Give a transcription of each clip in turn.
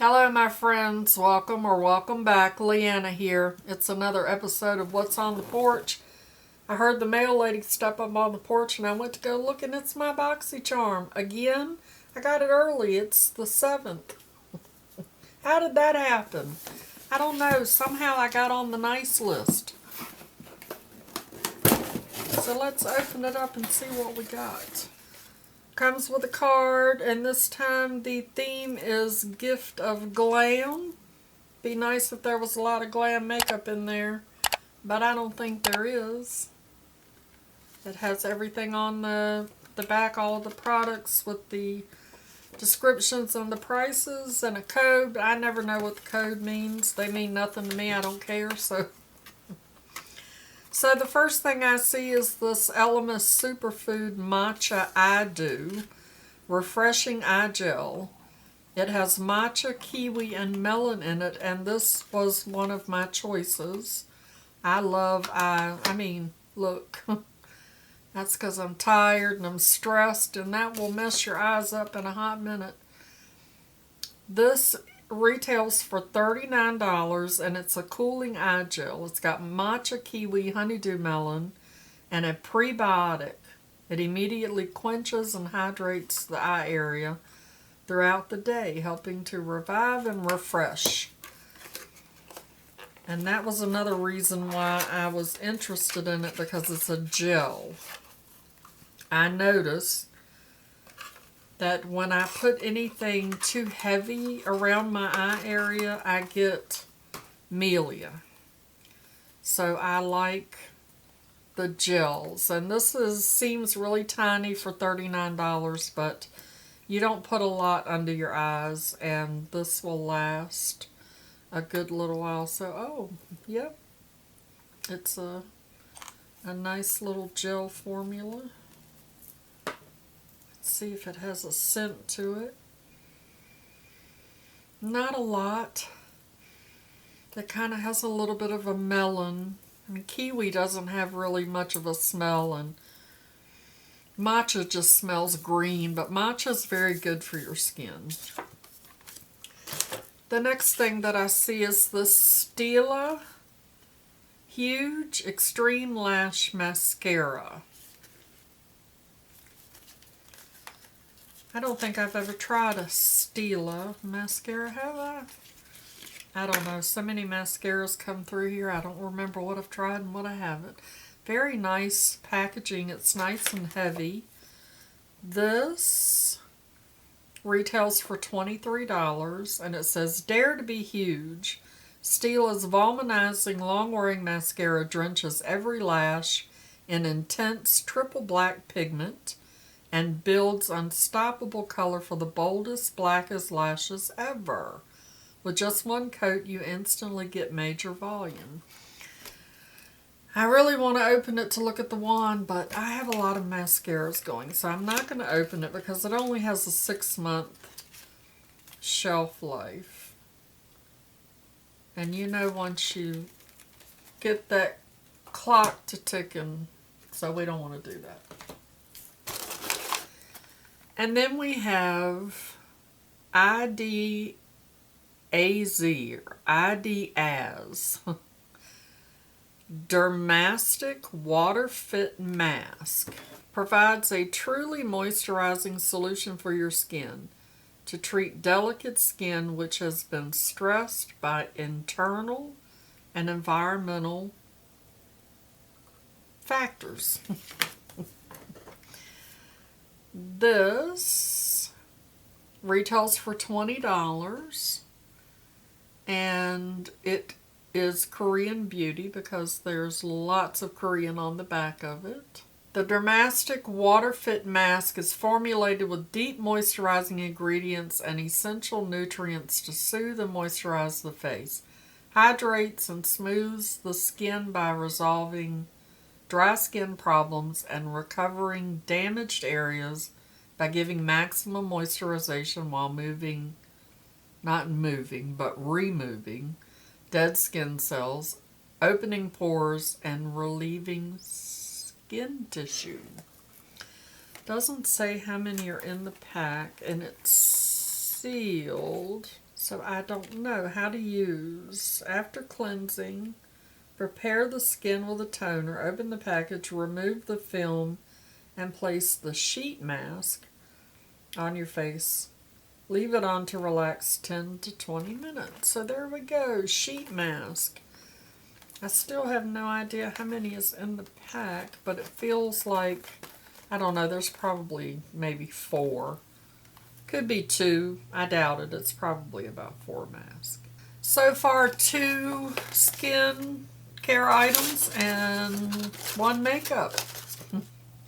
Hello, my friends. Welcome or welcome back. Leanna here. It's another episode of What's on the Porch. I heard the mail lady step up on the porch and I went to go look, and it's my BoxyCharm. Again, I got it early. It's the 7th. How did that happen? I don't know. Somehow I got on the nice list. So let's open it up and see what we got. Comes with a card, and this time the theme is Gift of Glam. Be nice if there was a lot of glam makeup in there, but I don't think there is. It has everything on the back, all of the products with the descriptions and the prices and a code. I never know what the code means. They mean nothing to me. I don't care. So the first thing I see is this Elemis Superfood Matcha I.D.AZ Refreshing Eye Gel. It has matcha, kiwi, and melon in it, and this was one of my choices. I love look. That's because I'm tired and I'm stressed, and that will mess your eyes up in a hot minute. This retails for $39, and it's a cooling eye gel. It's got matcha, kiwi, honeydew melon, and a prebiotic. It immediately quenches and hydrates the eye area throughout the day, helping to revive and refresh. And that was another reason why I was interested in it, because it's a gel. I notice that when I put anything too heavy around my eye area, I get melia. So I like the gels. And this seems really tiny for $39, but you don't put a lot under your eyes, and this will last a good little while. So, yep. It's a nice little gel formula. See if it has a scent to it. Not a lot. It kind of has a little bit of a melon. I mean, kiwi doesn't have really much of a smell, and matcha just smells green, but matcha is very good for your skin. The next thing that I see is the Stila Huge Extreme Lash Mascara. I don't think I've ever tried a Stila mascara, have I? I don't know. So many mascaras come through here. I don't remember what I've tried and what I haven't. Very nice packaging. It's nice and heavy. This retails for $23, and it says, "Dare to be huge. Stila's volumizing, long-wearing mascara drenches every lash in intense triple black pigment and builds unstoppable color for the boldest, blackest lashes ever. With just one coat, you instantly get major volume." I really want to open it to look at the wand, but I have a lot of mascaras going, so I'm not going to open it because it only has a 6-month shelf life. And you know, once you get that clock to ticking, so we don't want to do that. And then we have ID.AZ, or ID.AZ, Dermastic Water Fit Mask. Provides a truly moisturizing solution for your skin to treat delicate skin which has been stressed by internal and environmental factors. This retails for $20, and it is Korean beauty because there's lots of Korean on the back of it. The Dermastic Water Fit Mask is formulated with deep moisturizing ingredients and essential nutrients to soothe and moisturize the face, hydrates and smooths the skin by resolving dry skin problems and recovering damaged areas by giving maximum moisturization while removing dead skin cells, opening pores, and relieving skin tissue. Doesn't say how many are in the pack, and it's sealed. So I don't know how to use. After cleansing, prepare the skin with a toner, open the package, remove the film, and place the sheet mask on your face. Leave it on to relax 10 to 20 minutes. So there we go, sheet mask. I still have no idea how many is in the pack, but it feels like, I don't know, there's probably maybe 4. Could be 2. I doubt it. It's probably about 4 masks. So far, 2 skin care items and 1 makeup.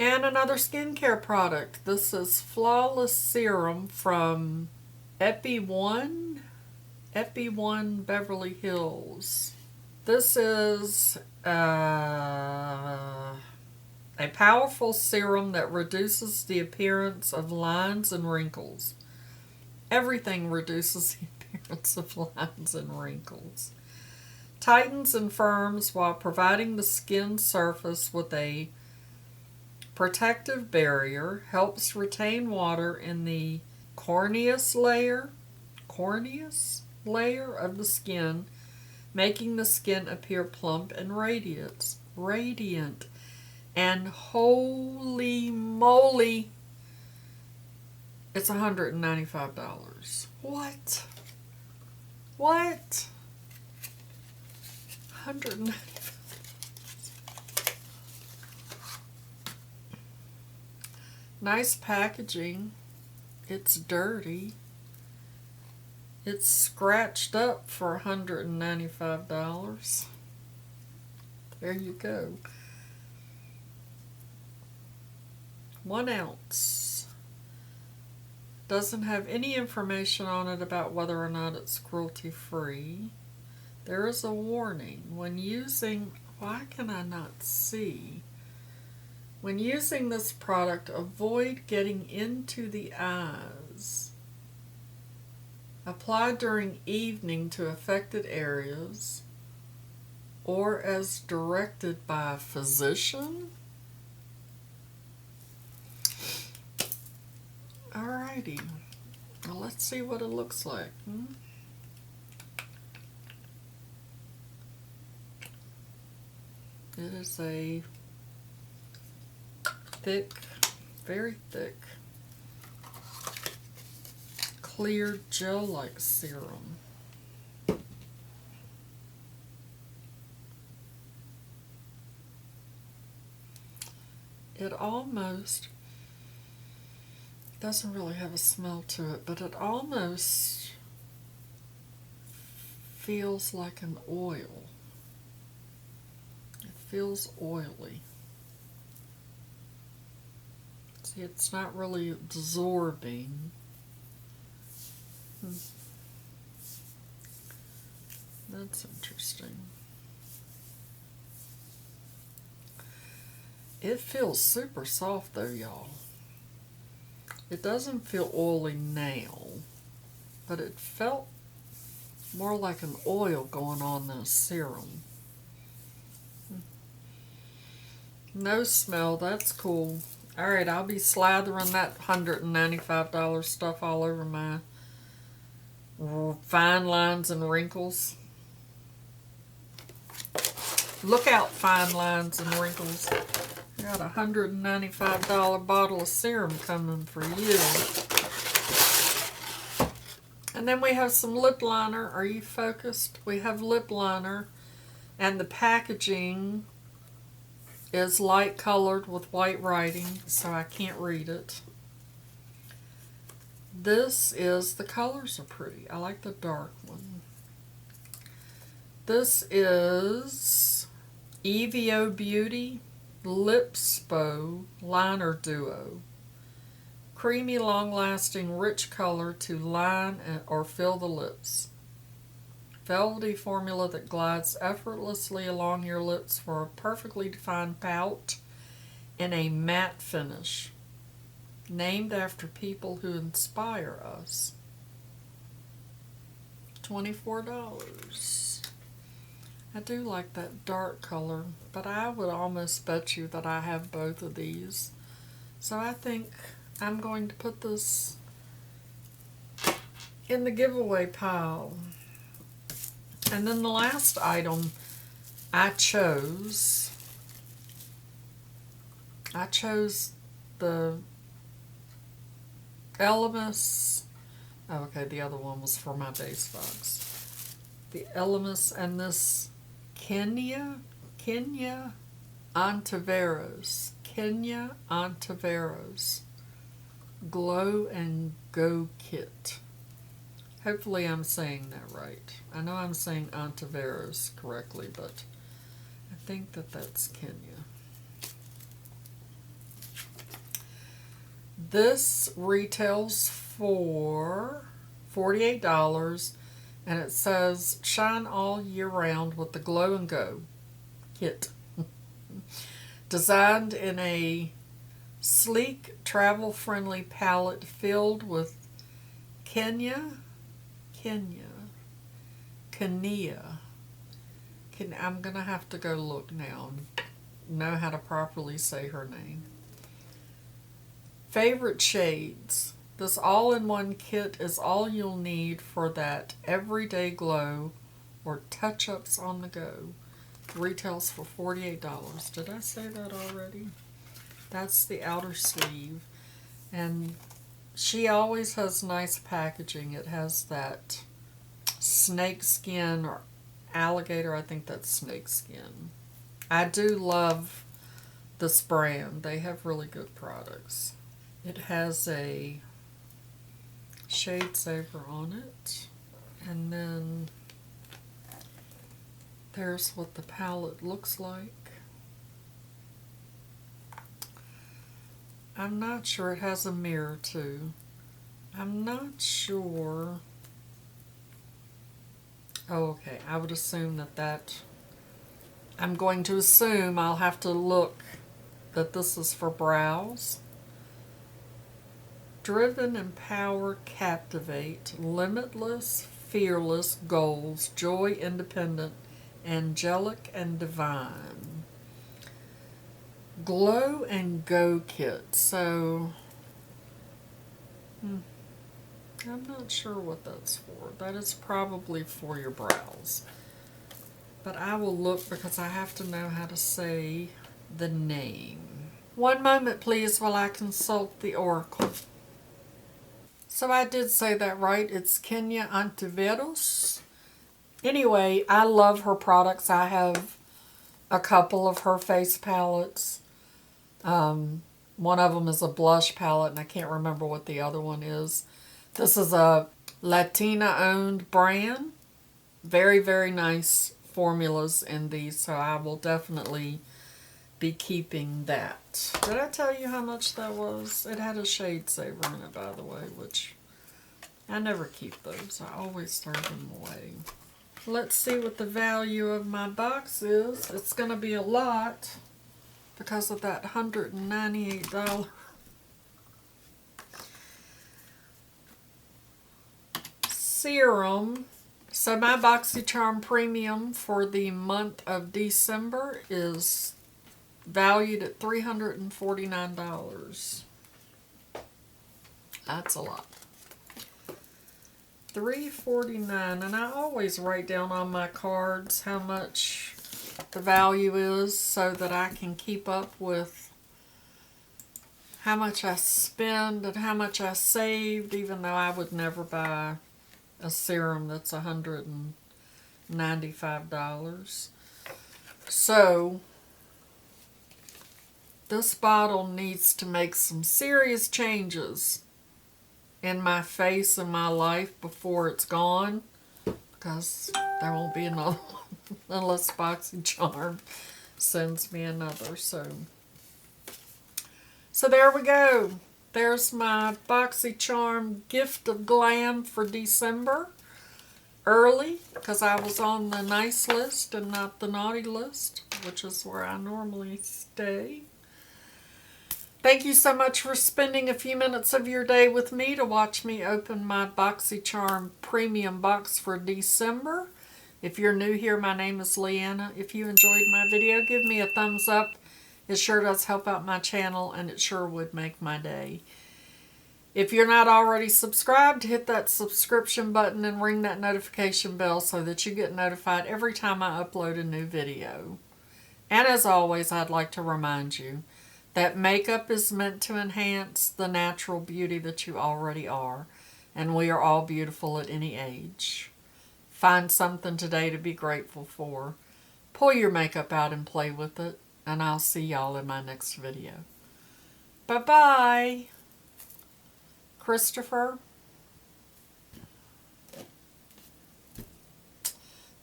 And another skincare product. This is Flawless Serum from Epione Beverly Hills. This is a powerful serum that reduces the appearance of lines and wrinkles. Everything reduces the appearance of lines and wrinkles. Tightens and firms while providing the skin surface with a protective barrier, helps retain water in the corneous layer of the skin, making the skin appear plump and radiant. And holy moly, it's $195. What? 195. Nice packaging. It's dirty. It's scratched up for $195. There you go. 1 ounce. Doesn't have any information on it about whether or not it's cruelty-free. There is a warning. When using, why can I not see? When using this product, avoid getting into the eyes. Apply during evening to affected areas or as directed by a physician. Alrighty, well, let's see what it looks like. It is a thick, very thick, clear gel-like serum. It almost doesn't really have a smell to it, but it almost feels like an oil. It feels oily. See, it's not really absorbing. That's interesting. It feels super soft though, y'all. It doesn't feel oily now, but it felt more like an oil going on than a serum. No smell, that's cool. Alright, I'll be slathering that $195 stuff all over my fine lines and wrinkles. Look out, fine lines and wrinkles. Got a $195 bottle of serum coming for you. And then we have some lip liner. Are you focused? We have lip liner, and the packaging is light colored with white writing, so I can't read it. This is, the colors are pretty. I like the dark one. This is Evo Beauty Lip Spo Liner Duo. Creamy, long-lasting, rich color to line or fill the lips. Velvety formula that glides effortlessly along your lips for a perfectly defined pout in a matte finish. Named after people who inspire us. $24. I do like that dark color, but I would almost bet you that I have both of these. So I think I'm going to put this in the giveaway pile. And then the last item I chose the Elemis. Oh, okay, the other one was for my base box. The Elemis and this Kenia Antiveros. Kenia Antiveros Glow and Go Kit. Hopefully I'm saying that right. I know I'm saying Antiveros correctly, but I think that that's Kenia. This retails for $48, and it says shine all year round with the Glow and Go kit. Designed in a sleek, travel-friendly palette filled with Kenia. I'm going to have to go look now and know how to properly say her name. Favorite shades. This all-in-one kit is all you'll need for that everyday glow or touch-ups on the go. Retails for $48. Did I say that already? That's the outer sleeve. And she always has nice packaging. It has that snake skin or alligator. I think that's snake skin. I do love this brand. They have really good products. It has a shade saver on it. And then there's what the palette looks like. I'm not sure. It has a mirror too. I'm not sure. Oh, okay. I would assume that I'm going to assume I'll have to look that this is for brows. Driven, empower, captivate, limitless, fearless, goals, joy, independent, angelic, and divine. Glow and Go Kit. So, I'm not sure what that's for. That is probably for your brows. But I will look because I have to know how to say the name. One moment, please, while I consult the oracle. So I did say that right. It's Kenia Antiveros. Anyway, I love her products. I have a couple of her face palettes. One of them is a blush palette, and I can't remember what the other one is. This is a Latina-owned brand. Very, very nice formulas in these, so I will definitely be keeping that. Did I tell you how much that was? It had a shade saver in it, by the way, which I never keep those. I always throw them away. Let's see what the value of my box is. It's going to be a lot because of that $198. Serum. So my BoxyCharm Premium for the month of December is valued at $349. That's a lot. $349, and I always write down on my cards how much the value is so that I can keep up with how much I spend and how much I saved, even though I would never buy a serum that's $195. So this bottle needs to make some serious changes in my face and my life before it's gone, because there won't be another one unless BoxyCharm sends me another. So there we go. There's my BoxyCharm gift of glam for December. Early, because I was on the nice list and not the naughty list, which is where I normally stay. Thank you so much for spending a few minutes of your day with me to watch me open my BoxyCharm Premium box for December. If you're new here, my name is Leanna. If you enjoyed my video, give me a thumbs up. It sure does help out my channel, and it sure would make my day. If you're not already subscribed, hit that subscription button and ring that notification bell so that you get notified every time I upload a new video. And as always, I'd like to remind you that makeup is meant to enhance the natural beauty that you already are. And we are all beautiful at any age. Find something today to be grateful for. Pull your makeup out and play with it. And I'll see y'all in my next video. Bye-bye. Christopher.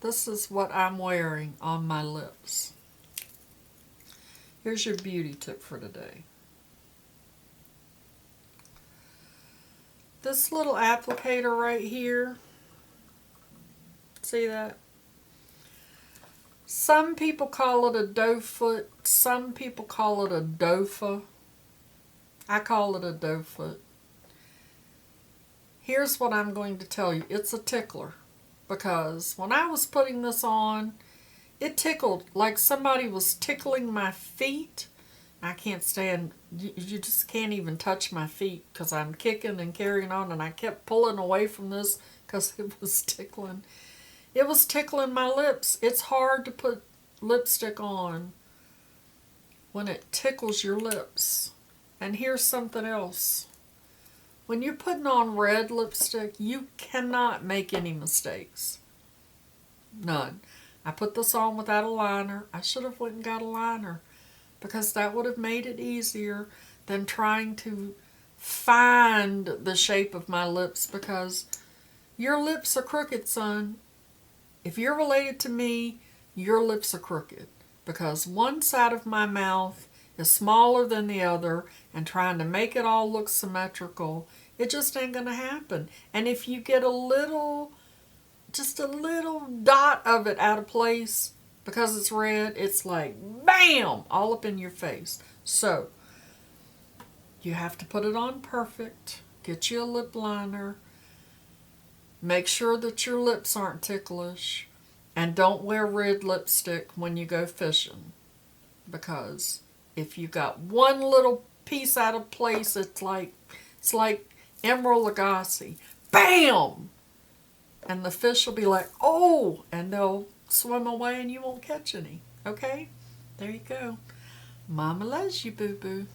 This is what I'm wearing on my lips. Here's your beauty tip for today. This little applicator right here, see that? Some people call it a doe foot, some people call it a dofa. I call it a doe foot. Here's what I'm going to tell you. It's a tickler. Because when I was putting this on, it tickled like somebody was tickling my feet. I can't stand, you just can't even touch my feet because I'm kicking and carrying on, and I kept pulling away from this because it was tickling. It was tickling my lips. It's hard to put lipstick on when it tickles your lips. And here's something else. When you're putting on red lipstick, you cannot make any mistakes. None. I put this on without a liner. I should have went and got a liner because that would have made it easier than trying to find the shape of my lips, because your lips are crooked, son. If you're related to me, your lips are crooked because one side of my mouth is smaller than the other, and trying to make it all look symmetrical, it just ain't gonna happen. And if you get a little, just a little dot of it out of place because it's red, it's like bam, all up in your face. So you have to put it on perfect. Get you a lip liner. Make sure that your lips aren't ticklish, and don't wear red lipstick when you go fishing, because if you got one little piece out of place, it's like Emerald Lagasse. Bam! And the fish will be like, oh, and they'll swim away and you won't catch any. Okay? There you go. Mama loves you, boo-boo.